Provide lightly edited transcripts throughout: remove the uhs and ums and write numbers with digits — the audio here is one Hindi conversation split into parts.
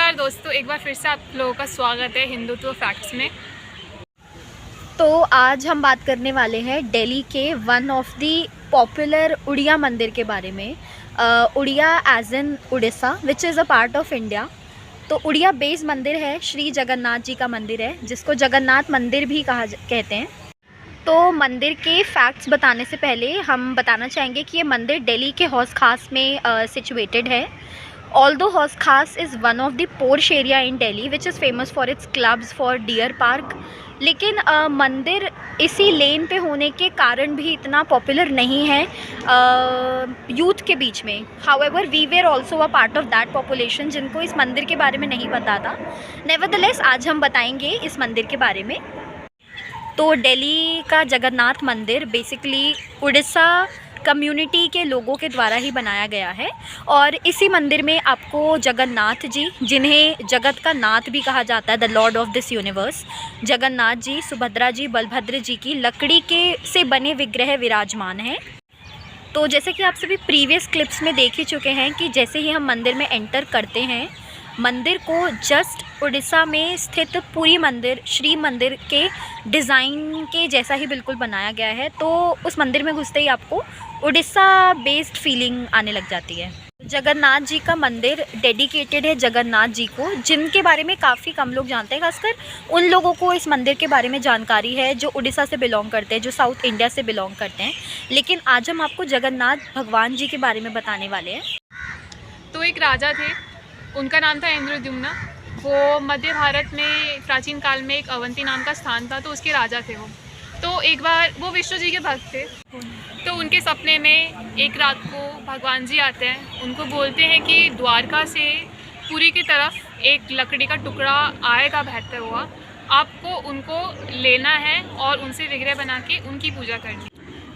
नमस्कार दोस्तों, एक बार फिर से आप लोगों का स्वागत है हिंदुत्व फैक्ट्स में। तो आज हम बात करने वाले हैं दिल्ली के one of the popular Odia मंदिर के बारे में। Odia as in Orissa which is a part of India. तो उड़िया बेस मंदिर है, श्री जगन्नाथ जी का मंदिर है, जिसको जगन्नाथ मंदिर भी कहते हैं। तो मंदिर के फैक्ट्स बताने से पहले हम बताना चाहेंगे कि ये मंदिर दिल्ली के हौस खास में सिचुएटेड है। Although Hauz Khas is one of the posh area in Delhi which is famous for its clubs for deer park, लेकिन मंदिर इसी लेन पे होने के कारण भी इतना पॉपुलर नहीं है यूथ के बीच में। However, we were also a part of that population जिनको इस मंदिर के बारे में नहीं पता था। Nevertheless, आज हम बताएंगे इस मंदिर के बारे में। तो दिल्ली का जगन्नाथ मंदिर बेसिकली उड़ीसा कम्युनिटी के लोगों के द्वारा ही बनाया गया है। और इसी मंदिर में आपको जगन्नाथ जी, जिन्हें जगत का नाथ भी कहा जाता है, the lord of this universe, Jagannath ji, Subhadra ji, Balabhadra ji की लकड़ी के से बने विग्रह विराजमान हैं। तो जैसे कि आप सभी प्रीवियस क्लिप्स में देख ही चुके हैं कि जैसे ही हम मंदिर में एंटर करते हैं, मंदिर को जस्ट उड़ीसा में स्थित पुरी मंदिर, श्री मंदिर के डिज़ाइन के जैसा ही बिल्कुल बनाया गया है। तो उस मंदिर में घुसते ही आपको उड़ीसा बेस्ड फीलिंग आने लग जाती है। जगन्नाथ जी का मंदिर डेडिकेटेड है जगन्नाथ जी को, जिनके बारे में काफ़ी कम लोग जानते हैं। खासकर उन लोगों को इस मंदिर के बारे में जानकारी है जो उड़ीसा से बिलोंग करते हैं, जो साउथ इंडिया से बिलोंग करते हैं। लेकिन आज हम आपको जगन्नाथ भगवान जी के बारे में बताने वाले हैं। तो एक राजा थे, उनका नाम था इंद्रद्युम्न। वो मध्य भारत में प्राचीन काल में एक अवंती नाम का स्थान था, तो उसके राजा थे वो। तो एक बार वो विष्णु जी के भक्त थे, तो उनके सपने में एक रात को भगवान जी आते हैं। उनको बोलते हैं कि द्वारका से पुरी की तरफ एक लकड़ी का टुकड़ा आएगा बहता हुआ, आपको उनको लेना है और उनसे विग्रह बना के उनकी पूजा करनी।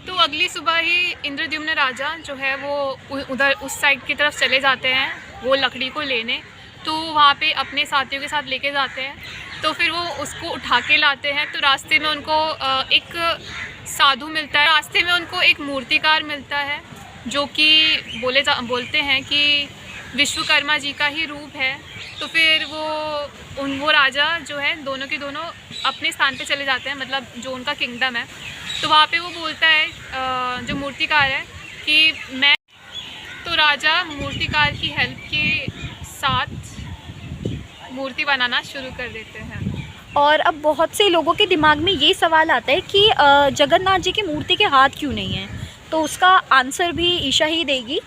तो अगली सुबह ही इंद्रद्युम्न राजा जो है वो उधर उस साइड की तरफ चले जाते हैं वो लकड़ी को लेने। तो वहाँ पे अपने साथियों के साथ लेके जाते हैं। तो फिर वो उसको उठा के लाते हैं। तो रास्ते में उनको एक साधु मिलता है, रास्ते में उनको एक मूर्तिकार मिलता है जो कि बोलते हैं कि विश्वकर्मा जी का ही रूप है। तो फिर वो राजा जो है दोनों के दोनों अपने स्थान पे चले जाते हैं, मतलब जो उनका किंगडम है। तो वहाँ पे वो बोलता है जो मूर्तिकार है कि मैं, तो राजा मूर्तिकार की हेल्प के साथ मूर्ति बनाना शुरू कर देते हैं। और अब बहुत से लोगों के दिमाग में ये सवाल आता है कि जगन्नाथ जी की मूर्ति के हाथ क्यों नहीं हैं? तो उसका आंसर भी ईशा ही देगी।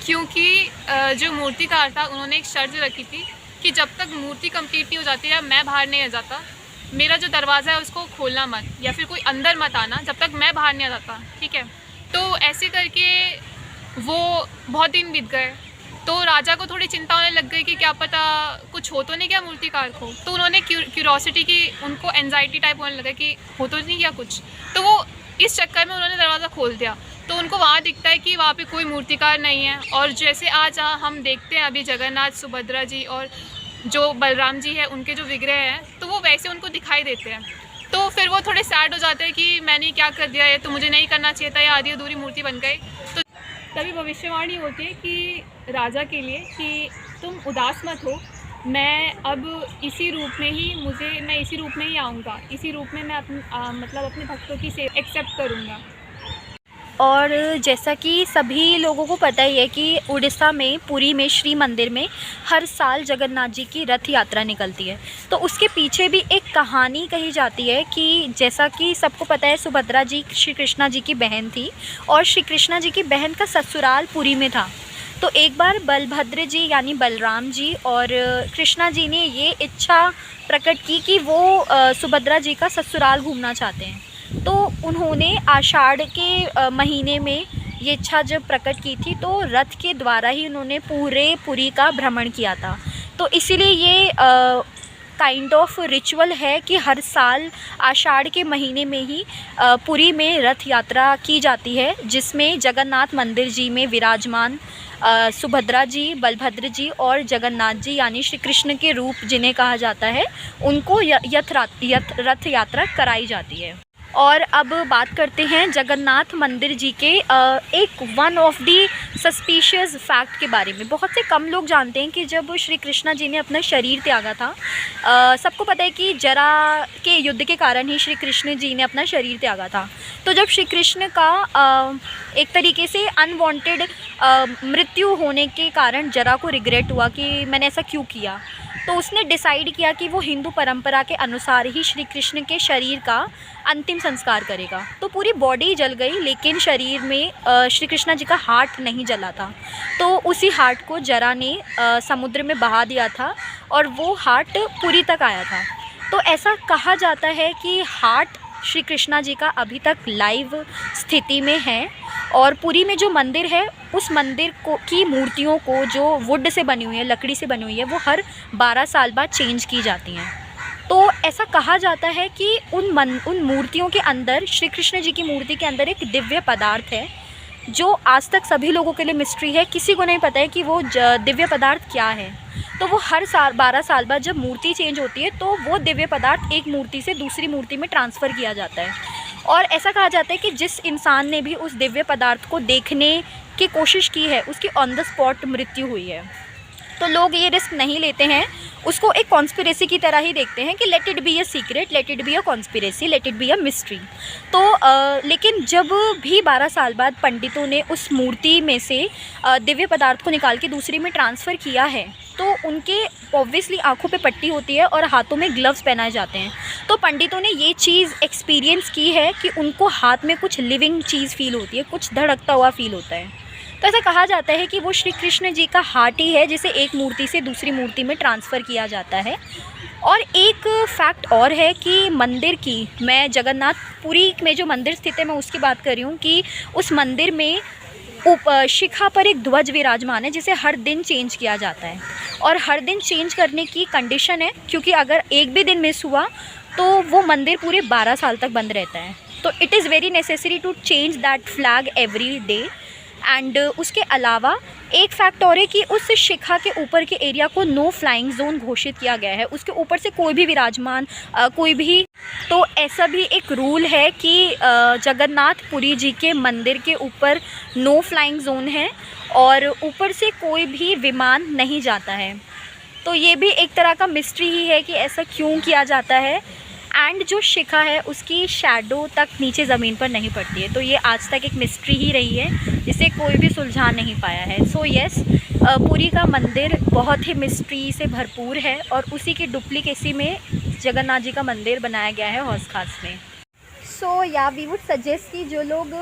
क्योंकि जो मूर्तिकार था उन्होंने एक शर्त रखी थी कि जब तक मूर्ति कंप्लीट नहीं हो जाती है, मैं बाहर नहीं आ जाता, मेरा जो दरवाज़ा है उसको खोलना मत, या फिर कोई अंदर मत आना जब तक मैं बाहर नहीं आ जाता, ठीक है। तो ऐसे करके वो बहुत दिन बीत गए। तो राजा को थोड़ी चिंता होने लग गई कि क्या पता कुछ हो तो नहीं क्या मूर्तिकार को। तो उन्होंने क्यूरोसिटी की, उनको एंजाइटी टाइप होने लगा कि हो तो नहीं क्या कुछ। तो वो इस चक्कर में उन्होंने दरवाज़ा खोल दिया। तो उनको वहाँ दिखता है कि वहाँ पे कोई मूर्तिकार नहीं है। और जैसे आज हम देखते हैं अभी जगन्नाथ, सुभद्रा जी और जो बलराम जी है, उनके जो विग्रह हैं, तो वो वैसे उनको दिखाई देते हैं। तो फिर वो थोड़े सैड हो जाते हैं कि मैंने क्या कर दिया, ये तो मुझे नहीं करना चाहिए था, या आधी अधूरी मूर्ति बन गई। तो तभी भविष्यवाणी होती है कि राजा के लिए कि तुम उदास मत हो, मैं अब इसी रूप में ही मैं इसी रूप में ही आऊँगा, इसी रूप में मैं मतलब अपने भक्तों की सेवा एक्सेप्ट करूँगा। और जैसा कि सभी लोगों को पता ही है कि उड़ीसा में पुरी में श्री मंदिर में हर साल जगन्नाथ जी की रथ यात्रा निकलती है। तो उसके पीछे भी एक कहानी कही जाती है कि जैसा कि सबको पता है, सुभद्रा जी श्री कृष्णा जी की बहन थी और श्री कृष्णा जी की बहन का ससुराल पुरी में था। तो एक बार बलभद्र जी यानी बलराम जी और कृष्णा जी ने ये इच्छा प्रकट की कि वो सुभद्रा जी का ससुराल घूमना चाहते हैं। तो उन्होंने आषाढ़ के महीने में ये इच्छा जब प्रकट की थी, तो रथ के द्वारा ही उन्होंने पूरे पुरी का भ्रमण किया था। तो इसीलिए ये काइंड ऑफ रिचुअल है कि हर साल आषाढ़ के महीने में ही पुरी में रथ यात्रा की जाती है, जिसमें जगन्नाथ मंदिर जी में विराजमान सुभद्रा जी, बलभद्र जी और जगन्नाथ जी यानी श्री कृष्ण के रूप जिन्हें कहा जाता है, उनको रथ यात्रा कराई जाती है। और अब बात करते हैं जगन्नाथ मंदिर जी के एक one of the suspicious fact के बारे में। बहुत से कम लोग जानते हैं कि जब श्री कृष्णा जी ने अपना शरीर त्यागा था, सबको पता है कि जरा के युद्ध के कारण ही श्री कृष्ण जी ने अपना शरीर त्यागा था। तो जब श्री कृष्ण का एक तरीके से अनवांटेड मृत्यु होने के कारण जरा को रिग्रेट हुआ कि मैंने ऐसा क्यों किया, तो उसने डिसाइड किया कि वो हिंदू परंपरा के अनुसार ही श्री कृष्ण के शरीर का अंतिम संस्कार करेगा। तो पूरी बॉडी जल गई, लेकिन शरीर में श्री कृष्ण जी का हार्ट नहीं जला था। तो उसी हार्ट को जरा ने समुद्र में बहा दिया था और वो हार्ट पुरी तक आया था। तो ऐसा कहा जाता है कि हार्ट श्री कृष्णा जी का अभी तक लाइव स्थिति में है, और पुरी में जो मंदिर है उस मंदिर को की मूर्तियों को, जो वुड से बनी हुई है, लकड़ी से बनी हुई है, वो हर 12 साल बाद चेंज की जाती हैं। तो ऐसा कहा जाता है कि उन मूर्तियों के अंदर, श्री कृष्ण जी की मूर्ति के अंदर एक दिव्य पदार्थ है जो आज तक सभी लोगों के लिए मिस्ट्री है। किसी को नहीं पता है कि वो दिव्य पदार्थ क्या है। तो वो हर साल 12 साल बाद जब मूर्ति चेंज होती है तो वो दिव्य पदार्थ एक मूर्ति से दूसरी मूर्ति में ट्रांसफ़र किया जाता है। और ऐसा कहा जाता है कि जिस इंसान ने भी उस दिव्य पदार्थ को देखने की कोशिश की है उसकी ऑन द स्पॉट मृत्यु हुई है। तो लोग ये रिस्क नहीं लेते हैं, उसको एक कॉन्स्पिरेसी की तरह ही देखते हैं कि let it be a secret, let it be a conspiracy, let it be a mystery. तो लेकिन जब भी 12 साल बाद पंडितों ने उस मूर्ति में से दिव्य पदार्थ को निकाल के दूसरी में ट्रांसफ़र किया है, तो उनके ऑब्वियसली आंखों पे पट्टी होती है और हाथों में ग्लव्स पहनाए जाते हैं। तो पंडितों ने ये चीज़ एक्सपीरियंस की है कि उनको हाथ में कुछ लिविंग चीज़ फील होती है, कुछ धड़कता हुआ फील होता है। तो ऐसा कहा जाता है कि वो श्री कृष्ण जी का हार्ट ही है जिसे एक मूर्ति से दूसरी मूर्ति में ट्रांसफ़र किया जाता है। और एक फैक्ट और है कि मंदिर की, मैं जगन्नाथपुरी में जो मंदिर स्थित है मैं उसकी बात कर रही हूँ, कि उस मंदिर में शिखा पर एक ध्वज विराजमान है जिसे हर दिन चेंज किया जाता है। और हर दिन चेंज करने की कंडीशन है, क्योंकि अगर एक भी दिन मिस हुआ तो वो मंदिर पूरे 12 साल तक बंद रहता है। तो it is very necessary to change that flag every day. And उसके अलावा एक फैक्ट और है कि उस शिखा के ऊपर के एरिया को नो फ्लाइंग जोन घोषित किया गया है। उसके ऊपर से कोई भी विराजमान कोई भी, तो ऐसा भी एक रूल है कि जगन्नाथपुरी जी के मंदिर के ऊपर नो फ्लाइंग जोन है और ऊपर से कोई भी विमान नहीं जाता है। तो ये भी एक तरह का मिस्ट्री ही है कि ऐसा क्यों किया जाता है। एंड जो शिखा है उसकी शैडो तक नीचे ज़मीन पर नहीं पड़ती है। तो ये आज तक एक मिस्ट्री ही रही है जिसे कोई भी सुलझा नहीं पाया है। सो येस, पुरी का मंदिर बहुत ही मिस्ट्री से भरपूर है और उसी की डुप्लीकेसी में जगन्नाथ जी का मंदिर बनाया गया है हौस खास में। सो या वी वुड सजेस्ट कि जो लोग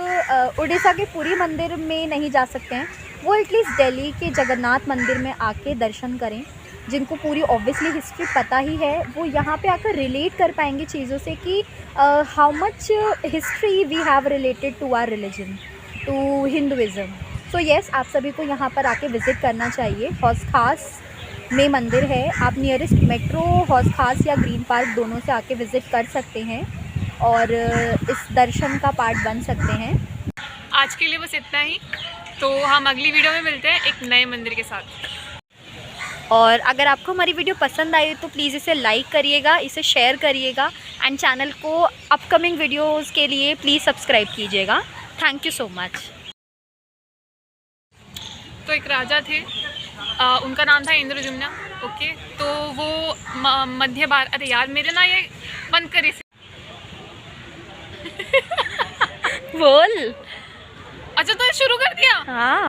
उड़ीसा के पुरी मंदिर में नहीं जा सकते हैं वो एटलीस्ट दिल्ली के जगन्नाथ मंदिर में आके दर्शन करें। जिनको पूरी ऑब्वियसली हिस्ट्री पता ही है वो यहाँ पे आकर रिलेट कर पाएंगे चीज़ों से कि how much history we have related to our religion, to Hinduism. So yes, आप सभी को यहाँ पर आके विज़िट करना चाहिए। हौस खास में मंदिर है, आप नियरेस्ट मेट्रो हौस खास या ग्रीन पार्क दोनों से आके विज़िट कर सकते हैं और इस दर्शन का पार्ट बन सकते हैं। आज के लिए बस इतना ही, तो हम अगली वीडियो में मिलते हैं एक नए मंदिर के साथ। और अगर आपको हमारी वीडियो पसंद आई तो प्लीज़ इसे लाइक करिएगा, इसे शेयर करिएगा एंड चैनल को अपकमिंग वीडियोस के लिए प्लीज़ सब्सक्राइब कीजिएगा। Thank you so much. तो एक राजा थे, उनका नाम था इंद्रद्युम्न। ओके, तो वो मध्य भारत, अरे यार मेरे ना ये बंद करे से बोल। अच्छा तो शुरू कर दिया। हाँ।